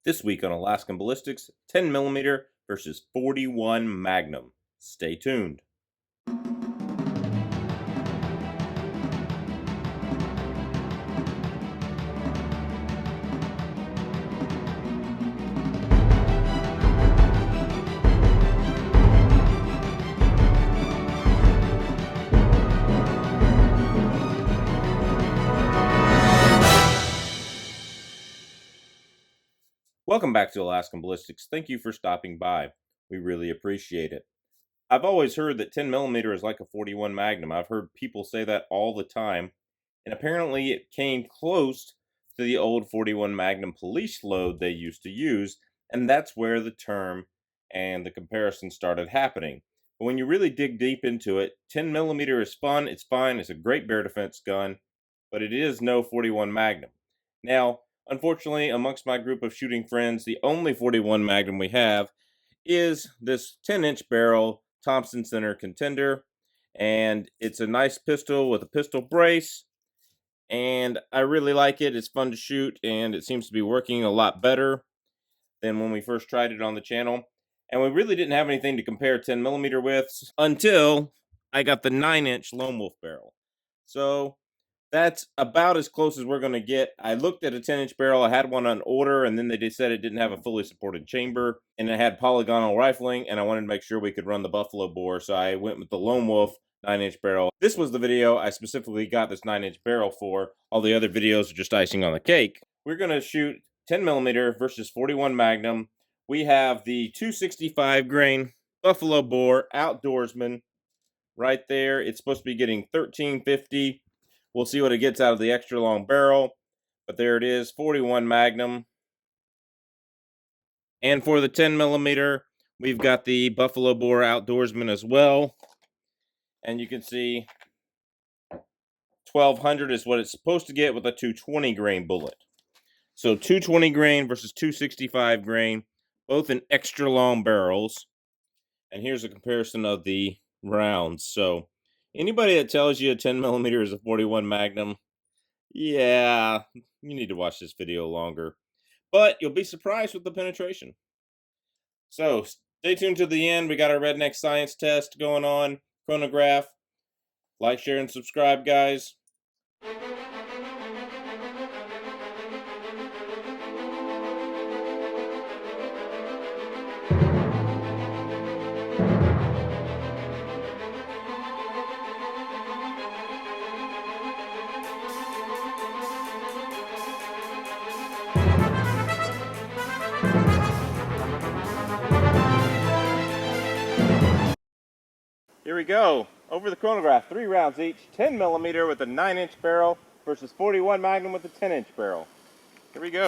This week on Alaskan Ballistics, 10mm versus 41 Magnum. Stay tuned. Welcome back to Alaskan Ballistics. Thank you for stopping by. We really appreciate it. I've always heard that 10mm is like a 41 Magnum. I've heard people say that all the time. And apparently it came close to the old 41 Magnum police load they used to use. And that's where the term and the comparison started happening. But when you really dig deep into it, 10mm is fun. It's fine. It's a great bear defense gun. But it is no 41 Magnum. Now, unfortunately, amongst my group of shooting friends, the only 41 Magnum we have is this 10-inch barrel Thompson Center Contender, and it's a nice pistol with a pistol brace, and I really like it. It's fun to shoot, and it seems to be working a lot better than when we first tried it on the channel. And we really didn't have anything to compare 10mm with until I got the 9-inch Lone Wolf barrel. So that's about as close as we're going to get. I looked at a 10-inch barrel. I had one on order, and then they said it didn't have a fully supported chamber, and it had polygonal rifling, and I wanted to make sure we could run the buffalo bore, so I went with the Lone Wolf 9-inch barrel. This was the video I specifically got this 9-inch barrel for. All the other videos are just icing on the cake. We're going to shoot 10mm versus 41 Magnum. We have the 265 grain buffalo bore outdoorsman right there. It's supposed to be getting 1350. We'll see what it gets out of the extra long barrel. But there it is, 41 Magnum. And for the 10mm, we've got the buffalo bore outdoorsman as well. And you can see 1200 is what it's supposed to get with a 220 grain bullet. So 220 grain versus 265 grain, both in extra long barrels. And here's a comparison of the rounds. So anybody that tells you a 10mm is a 41 Magnum, yeah, you need to watch this video longer. But you'll be surprised with the penetration. So stay tuned to the end. We got our redneck science test going on. Chronograph. Like, share, and subscribe, guys. Here we go. Over the chronograph, 3 rounds each. 10mm with a 9-inch barrel versus 41 Magnum with a 10-inch barrel. Here we go.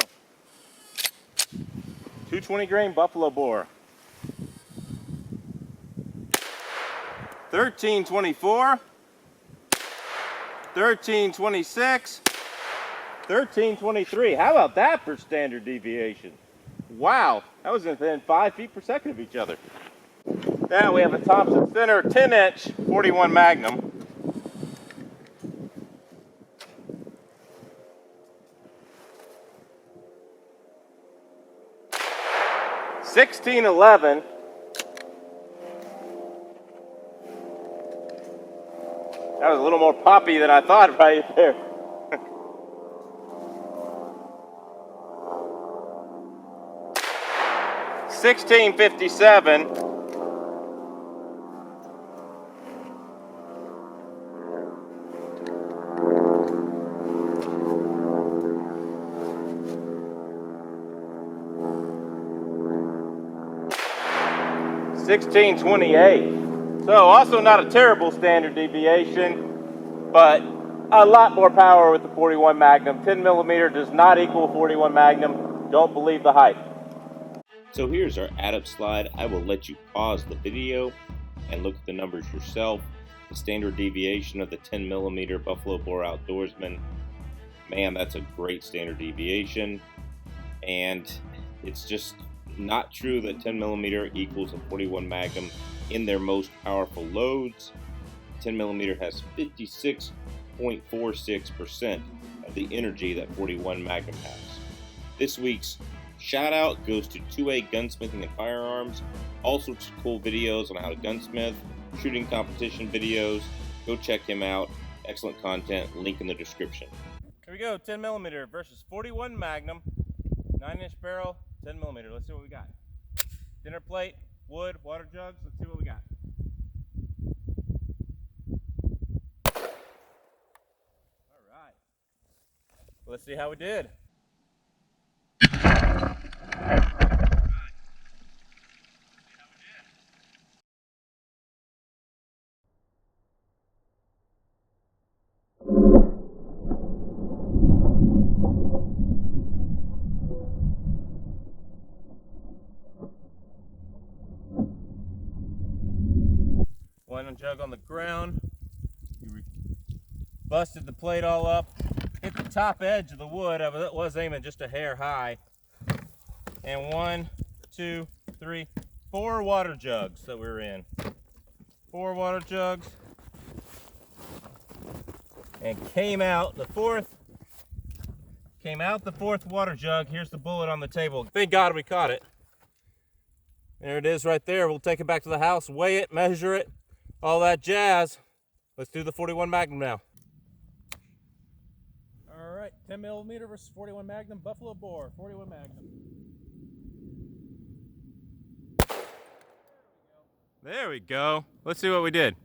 220 grain buffalo bore. 1324. 1326. 1323. How about that for standard deviation? Wow, that was within 5 feet per second of each other. Now we have a Thompson Center 10-inch 41 Magnum. $16.11. That was a little more poppy than I thought right there. $16.57. $16.28. So also not a terrible standard deviation, but a lot more power with the 41 Magnum. 10mm does not equal 41 Magnum. Don't believe the hype. So here's our add-up slide. I will let you pause the video and look at the numbers yourself. The standard deviation of the 10mm buffalo bore outdoorsman. Man, that's a great standard deviation. And it's just not true that 10mm equals a 41 Magnum in their most powerful loads. 10mm has 56.46% of the energy that 41 Magnum has. This week's Shout out goes to 2A Gunsmithing and Firearms. All sorts of cool videos on how to gunsmith, shooting competition videos. Go check him out. Excellent content. Link in the description. Here we go. 10mm versus 41 Magnum. 9-inch barrel, 10mm. Let's see what we got. Dinner plate, wood, water jugs. Let's see what we got. All right. Let's see how we did. One jug on the ground. You busted the plate all up. Hit the top edge of the wood. I was aiming just a hair high. And 1, 2, 3, 4 water jugs that we were in. 4 water jugs. And came out the fourth water jug. Here's the bullet on the table. Thank God we caught it. There it is right there. We'll take it back to the house, weigh it, measure it, all that jazz. Let's do the 41 Magnum now. All right, 10mm versus 41 Magnum, Buffalo Bore, 41 Magnum. There we go. Let's see what we did.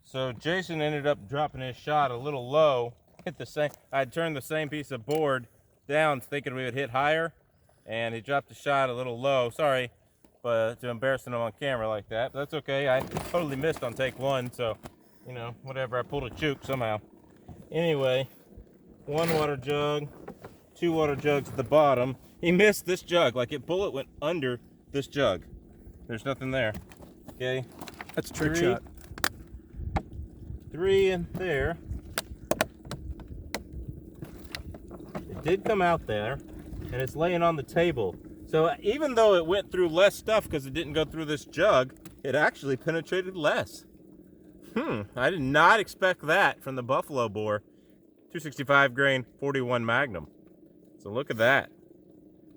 So Jason ended up dropping his shot a little low. Hit the same. I turned the same piece of board down, thinking we would hit higher, and he dropped the shot a little low. Sorry, but to embarrassing him on camera like that. But that's okay. I totally missed on take 1, so you know, whatever. I pulled a juke somehow. Anyway, 1 water jug, 2 water jugs at the bottom. He missed this jug. Like bullet went under this jug. There's nothing there. Okay. That's a trick shot. 3 in there. It did come out there, and it's laying on the table. So even though it went through less stuff because it didn't go through this jug, it actually penetrated less. I did not expect that from the Buffalo Bore 265 grain 41 Magnum. So look at that.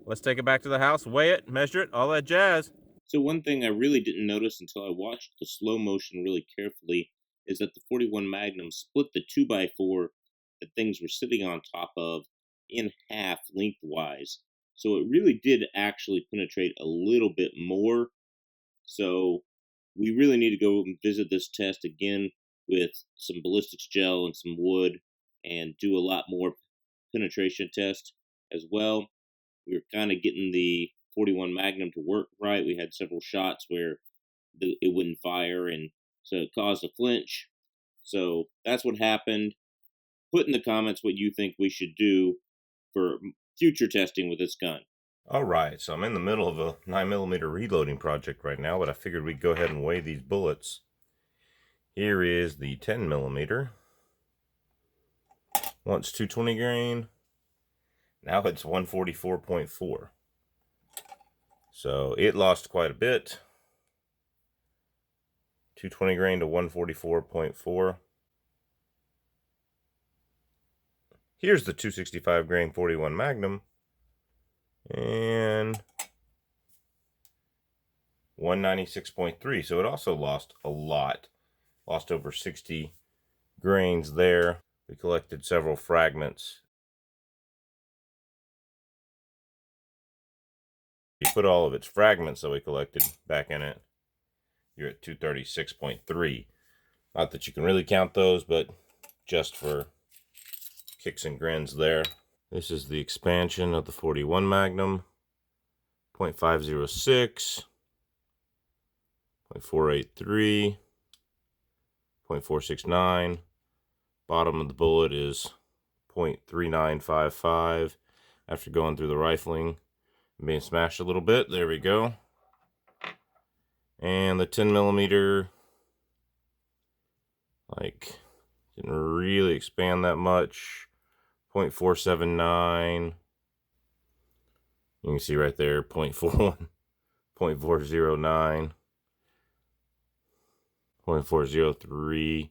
Let's take it back to the house, weigh it, measure it, all that jazz. So one thing I really didn't notice until I watched the slow motion really carefully is that the 41 Magnum split the 2x4 that things were sitting on top of in half lengthwise. So it really did actually penetrate a little bit more. So we really need to go and visit this test again with some ballistics gel and some wood and do a lot more penetration test as well. We were kind of getting the 41 Magnum to work right. We had several shots where it wouldn't fire, and so it caused a flinch. So that's what happened. Put in the comments what you think we should do for future testing with this gun. All right, so I'm in the middle of a 9mm reloading project right now, but I figured we'd go ahead and weigh these bullets. Here is the 10mm. Once 220 grain. Now it's 144.4. So it lost quite a bit. 220 grain to 144.4. Here's the 265 grain 41 Magnum. And 196.3. So it also lost a lot. Lost over 60 grains there. We collected several fragments. You put all of its fragments that we collected back in it, you're at 236.3. Not that you can really count those, but just for kicks and grins there. This is the expansion of the 41 Magnum. 0.506, 0.483, 0.469. Bottom of the bullet is 0.3955 after going through the rifling and being smashed a little bit. There we go. And the 10mm, like, didn't really expand that much. .479. You can see right there, 0.41, 0.409, 0.403,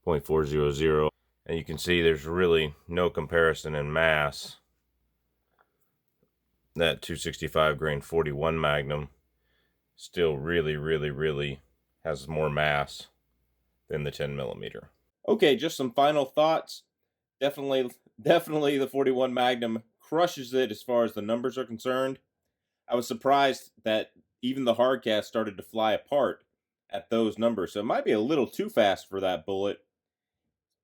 0.400. And you can see there's really no comparison in mass. That 265 grain 41 Magnum still really has more mass than the 10 millimeter. Okay, just some final thoughts. Definitely the 41 Magnum crushes it as far as the numbers are concerned. I was surprised that even the hardcast started to fly apart at those numbers. So it might be a little too fast for that bullet.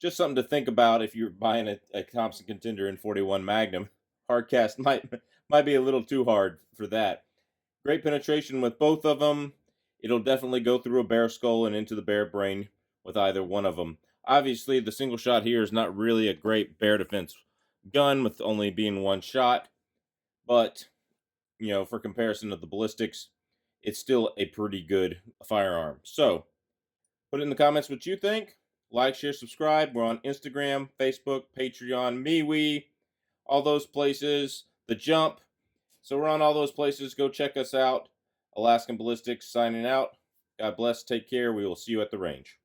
Just something to think about if you're buying a Thompson Contender in 41 Magnum. Hardcast might be a little too hard for that. Great penetration with both of them. It'll definitely go through a bear skull and into the bear brain with either one of them. Obviously, the single shot here is not really a great bear defense gun with only being one shot, but for comparison to the ballistics, it's still a pretty good firearm. So, put it in the comments what you think. Like, share, subscribe. We're on Instagram, Facebook, Patreon, MeWe, all those places. The Jump. So we're on all those places. Go check us out. Alaskan Ballistics signing out. God bless. Take care. We will see you at the range.